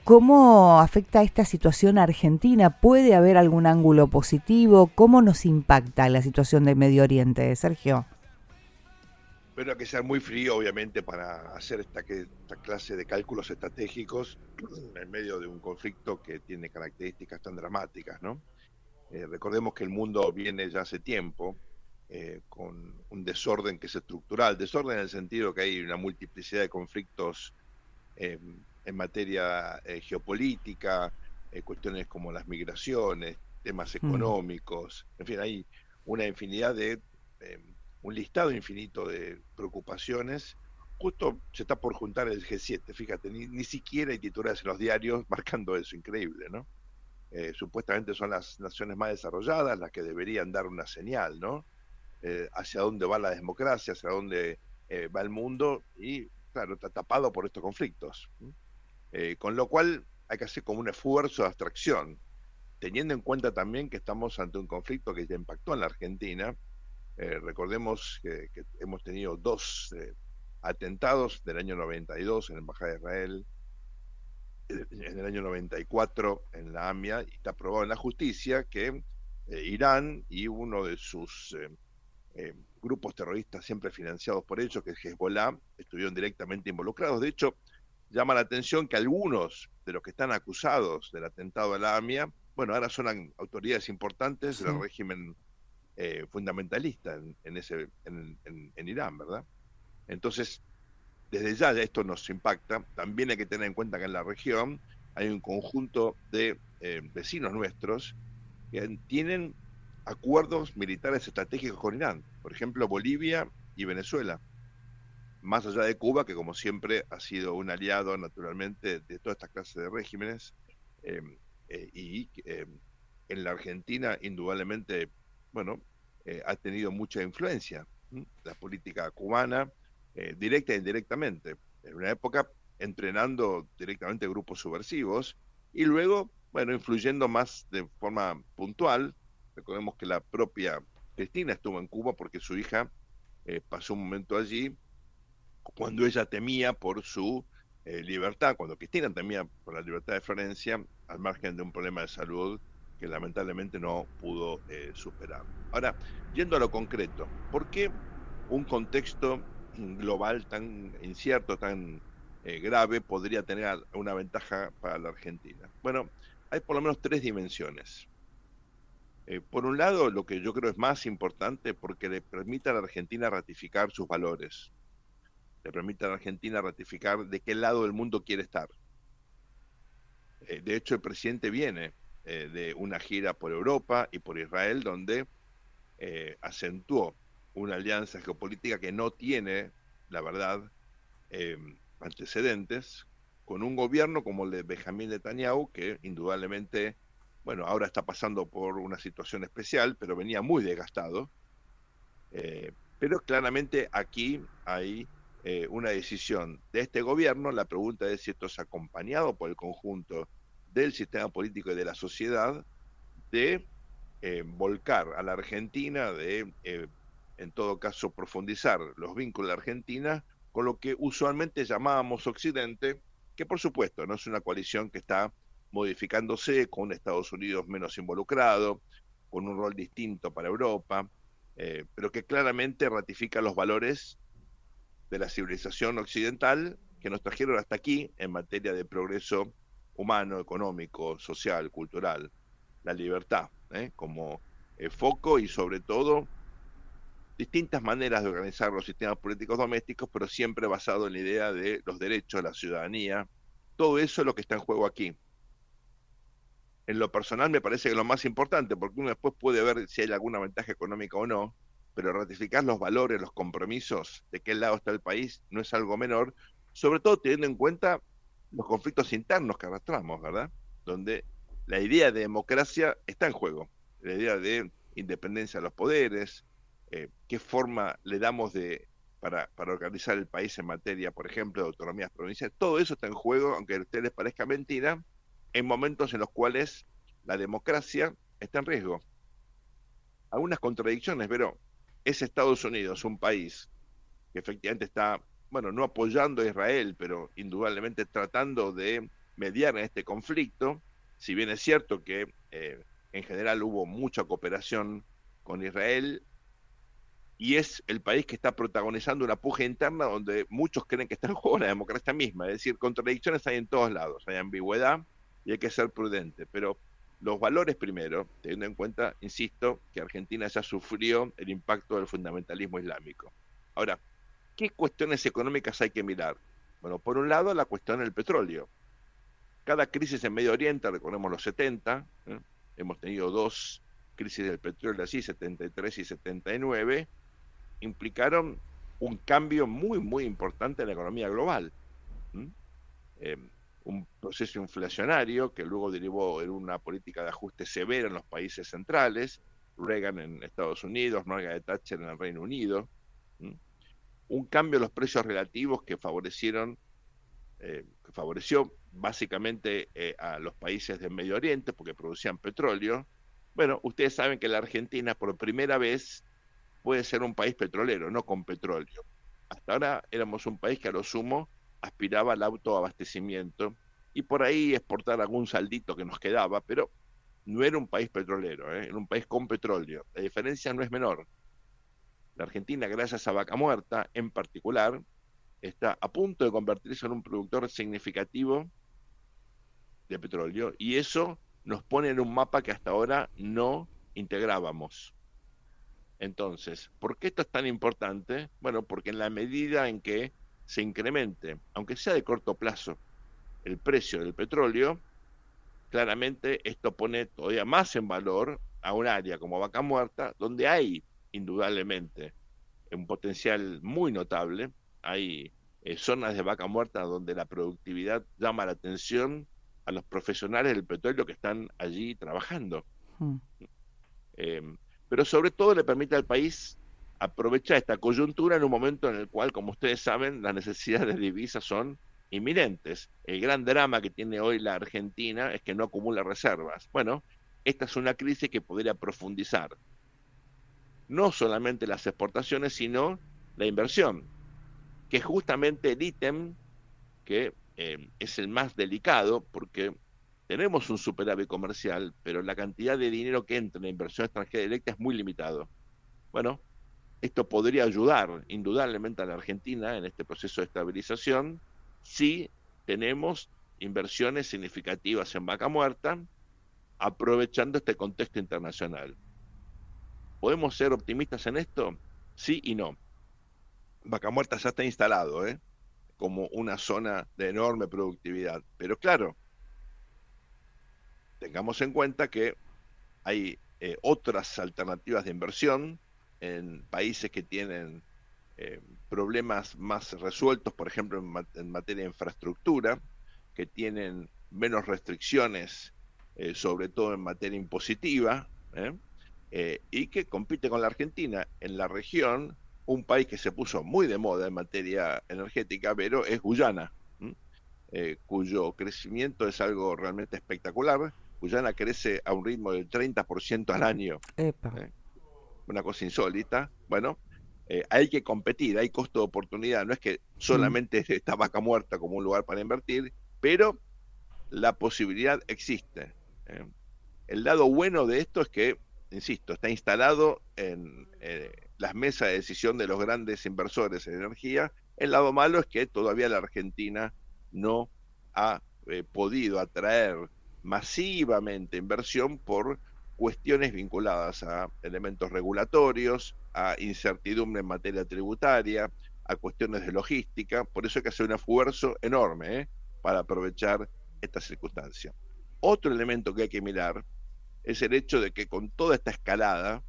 ¿Cómo afecta esta situación a Argentina? ¿Puede haber algún ángulo positivo? ¿Cómo nos impacta la situación de Medio Oriente, Sergio? Pero hay que ser muy frío, obviamente, para hacer esta clase de cálculos estratégicos en medio de un conflicto que tiene características tan dramáticas, ¿no? Recordemos que el mundo viene ya hace tiempo con un desorden que es estructural, desorden en el sentido que hay una multiplicidad de conflictos eh, en materia geopolítica, cuestiones como las migraciones, temas Mm. económicos, en fin, hay una infinidad eh, un listado infinito de preocupaciones. Justo se está por juntar el G7, fíjate, ni siquiera hay titulares en los diarios marcando eso, increíble, ¿no? Supuestamente son las naciones más desarrolladas las que deberían dar una señal, ¿no? Hacia dónde va la democracia, hacia dónde va el mundo, y claro, está tapado por estos conflictos. Con lo cual hay que hacer como un esfuerzo de abstracción, teniendo en cuenta también que estamos ante un conflicto que ya impactó en la Argentina. Recordemos que hemos tenido dos atentados del año 92 en la Embajada de Israel, en el año 94 en la AMIA, y está probado en la justicia que Irán y uno de sus grupos terroristas siempre financiados por ellos, que es Hezbollah, estuvieron directamente involucrados. De hecho, llama la atención que algunos de los que están acusados del atentado a la AMIA, bueno, ahora son autoridades importantes del Sí. régimen fundamentalista en Irán, ¿verdad? Entonces, desde ya esto nos impacta. También hay que tener en cuenta que en la región hay un conjunto de vecinos nuestros que tienen acuerdos militares estratégicos con Irán, por ejemplo, Bolivia y Venezuela, más allá de Cuba, que como siempre ha sido un aliado naturalmente de toda esta clase de regímenes, eh, y en la Argentina indudablemente, bueno, ha tenido mucha influencia, ¿m? La política cubana, directa e indirectamente, en una época entrenando directamente grupos subversivos y luego, bueno, influyendo más de forma puntual. Recordemos que la propia Cristina estuvo en Cuba porque su hija pasó un momento allí cuando ella temía por su libertad, cuando Cristina temía por la libertad de Florencia, al margen de un problema de salud que lamentablemente no pudo superar. Ahora, yendo a lo concreto, ¿por qué un contexto global tan incierto, tan grave, podría tener una ventaja para la Argentina? Bueno, hay por lo menos tres dimensiones. Por un lado, lo que yo creo es más importante, porque le permite a la Argentina ratificar sus valores, le permite a la Argentina ratificar de qué lado del mundo quiere estar. De hecho, el presidente viene de una gira por Europa y por Israel, donde acentuó una alianza geopolítica que no tiene, la verdad, eh, antecedentes, con un gobierno como el de Benjamín Netanyahu, que indudablemente, bueno, ahora está pasando por una situación especial, pero venía muy desgastado. Pero claramente aquí hay una decisión de este gobierno. La pregunta es si esto es acompañado por el conjunto del sistema político y de la sociedad de volcar a la Argentina, de en todo caso profundizar los vínculos de Argentina con lo que usualmente llamábamos Occidente, que por supuesto no es una coalición que está modificándose, con un Estados Unidos menos involucrado, con un rol distinto para Europa, pero que claramente ratifica los valores de la civilización occidental que nos trajeron hasta aquí en materia de progreso humano, económico, social, cultural, la libertad, como foco, y sobre todo distintas maneras de organizar los sistemas políticos domésticos, pero siempre basado en la idea de los derechos, la ciudadanía. Todo eso es lo que está en juego aquí. En lo personal me parece que lo más importante, porque uno después puede ver si hay alguna ventaja económica o no, pero ratificar los valores, los compromisos, de qué lado está el país, no es algo menor, sobre todo teniendo en cuenta los conflictos internos que arrastramos, ¿verdad? Donde la idea de democracia está en juego, la idea de independencia de los poderes, qué forma le damos para organizar el país en materia, por ejemplo, de autonomías provinciales, todo eso está en juego, aunque a ustedes les parezca mentira, en momentos en los cuales la democracia está en riesgo. Algunas contradicciones, pero es Estados Unidos un país que efectivamente está bueno, no apoyando a Israel, pero indudablemente tratando de mediar en este conflicto, si bien es cierto que en general hubo mucha cooperación con Israel, y es el país que está protagonizando una puja interna donde muchos creen que está en juego la democracia misma, es decir, contradicciones hay en todos lados, hay ambigüedad y hay que ser prudente, pero los valores primero, teniendo en cuenta, insisto, que Argentina ya sufrió el impacto del fundamentalismo islámico. Ahora, ¿qué cuestiones económicas hay que mirar? Bueno, por un lado, la cuestión del petróleo. Cada crisis en Medio Oriente, recordemos los 70, hemos tenido dos crisis del petróleo así, 73 y 79, implicaron un cambio muy, muy importante en la economía global. Eh, un proceso inflacionario que luego derivó en una política de ajuste severa en los países centrales, Reagan en Estados Unidos, Margaret Thatcher en el Reino Unido, un cambio en los precios relativos que favoreció básicamente a los países del Medio Oriente porque producían petróleo. Bueno, ustedes saben que la Argentina por primera vez puede ser un país petrolero, no con petróleo. Hasta ahora éramos un país que a lo sumo aspiraba al autoabastecimiento y por ahí exportar algún saldito que nos quedaba, pero no era un país petrolero, era un país con petróleo. La diferencia no es menor. La Argentina, gracias a Vaca Muerta en particular, está a punto de convertirse en un productor significativo de petróleo y eso nos pone en un mapa que hasta ahora no integrábamos. Entonces, ¿por qué esto es tan importante? Bueno, porque en la medida en que se incremente, aunque sea de corto plazo, el precio del petróleo, claramente esto pone todavía más en valor a un área como Vaca Muerta, donde hay indudablemente un potencial muy notable. Hay zonas de Vaca Muerta donde la productividad llama la atención a los profesionales del petróleo que están allí trabajando. Pero sobre todo le permite al país aprovechar esta coyuntura en un momento en el cual, como ustedes saben, las necesidades de divisas son inminentes. El gran drama que tiene hoy la Argentina es que no acumula reservas. Bueno, esta es una crisis que podría profundizar no solamente las exportaciones, sino la inversión, que es justamente el ítem que es el más delicado porque tenemos un superávit comercial, pero la cantidad de dinero que entra en la inversión extranjera directa es muy limitado. Bueno, esto podría ayudar indudablemente a la Argentina en este proceso de estabilización si tenemos inversiones significativas en Vaca Muerta, aprovechando este contexto internacional. ¿Podemos ser optimistas en esto? Sí y no. Vaca Muerta ya está instalado, como una zona de enorme productividad. Pero claro, tengamos en cuenta que hay otras alternativas de inversión en países que tienen problemas más resueltos, por ejemplo, en materia de infraestructura, que tienen menos restricciones, sobre todo en materia impositiva, y que compite con la Argentina. En la región, un país que se puso muy de moda en materia energética, pero es Guyana, cuyo crecimiento es algo realmente espectacular. Guyana crece a un ritmo del 30% al año. Una cosa insólita. Bueno, hay que competir, hay costo de oportunidad. No es que solamente está Vaca Muerta como un lugar para invertir, pero la posibilidad existe. El lado bueno de esto es que, insisto, está instalado en las mesas de decisión de los grandes inversores en energía. El lado malo es que todavía la Argentina no ha podido atraer masivamente inversión por cuestiones vinculadas a elementos regulatorios, a incertidumbre en materia tributaria, a cuestiones de logística. Por eso hay que hacer un esfuerzo enorme para aprovechar esta circunstancia. Otro elemento que hay que mirar es el hecho de que con toda esta escalada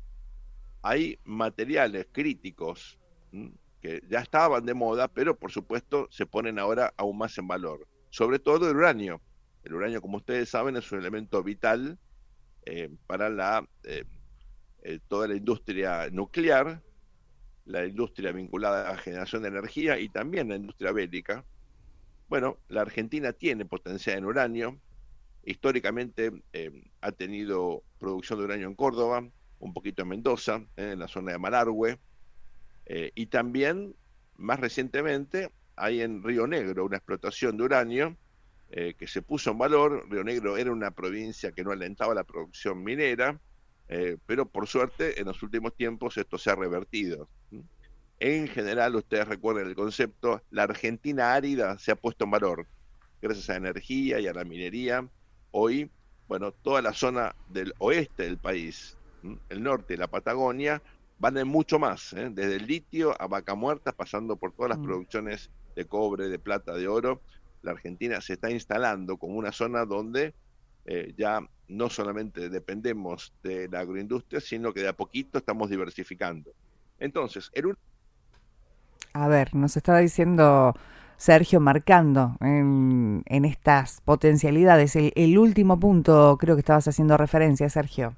hay materiales críticos que ya estaban de moda, pero por supuesto se ponen ahora aún más en valor. Sobre todo el uranio. El uranio, como ustedes saben, es un elemento vital para toda la industria nuclear, la industria vinculada a la generación de energía y también la industria bélica. Bueno, la Argentina tiene potencial en uranio. Históricamente ha tenido producción de uranio en Córdoba, un poquito en Mendoza, en la zona de Malargüe, y también más recientemente hay en Río Negro una explotación de uranio que se puso en valor. Río Negro era una provincia que no alentaba la producción minera, pero por suerte en los últimos tiempos esto se ha revertido. En general, ustedes recuerden el concepto, la Argentina árida se ha puesto en valor gracias a la energía y a la minería. Hoy, bueno, toda la zona del oeste del país, el norte y la Patagonia, van en mucho más, desde el litio a Vaca Muerta, pasando por todas las producciones de cobre, de plata, de oro. La Argentina se está instalando como una zona donde ya no solamente dependemos de la agroindustria, sino que de a poquito estamos diversificando. Entonces, A ver, nos estaba diciendo Sergio, marcando en estas potencialidades, el último punto creo que estabas haciendo referencia, Sergio.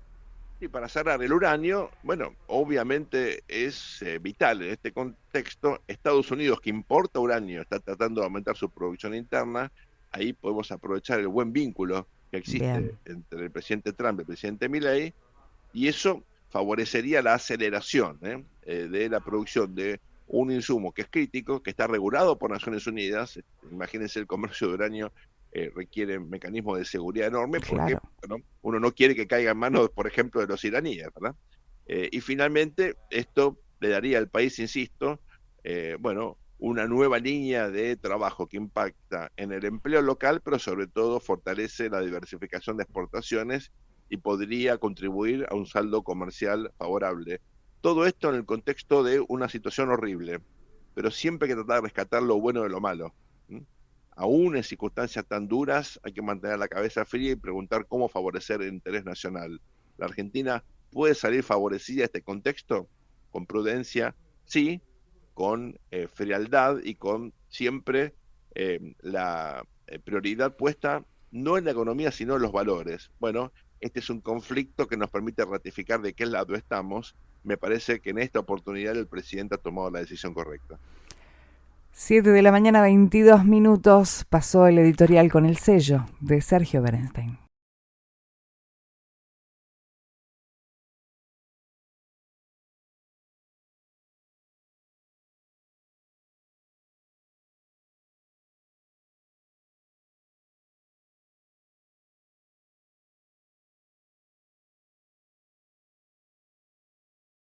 y para cerrar, el uranio, bueno, obviamente es vital en este contexto. Estados Unidos, que importa uranio, está tratando de aumentar su producción interna. Ahí podemos aprovechar el buen vínculo que existe Bien, entre el presidente Trump y el presidente Milley, y eso favorecería la aceleración de la producción de un insumo que es crítico, que está regulado por Naciones Unidas. Imagínense, el comercio de uranio requiere mecanismos de seguridad enorme porque, claro. bueno, uno no quiere que caiga en manos, por ejemplo, de los iraníes, ¿verdad? Y finalmente, esto le daría al país, insisto, bueno, una nueva línea de trabajo que impacta en el empleo local, pero sobre todo fortalece la diversificación de exportaciones y podría contribuir a un saldo comercial favorable. Todo esto en el contexto de una situación horrible, pero siempre hay que tratar de rescatar lo bueno de lo malo. ¿Mm? Aún en circunstancias tan duras, hay que mantener la cabeza fría y preguntar cómo favorecer el interés nacional. La Argentina puede salir favorecida de este contexto con prudencia, sí, con frialdad y con siempre la prioridad puesta no en la economía, sino en los valores. Bueno, este es un conflicto que nos permite ratificar de qué lado estamos. Me parece que en esta oportunidad el presidente ha tomado la decisión correcta. 7 de la mañana, 22 minutos, pasó el editorial con el sello de Sergio Berenstein.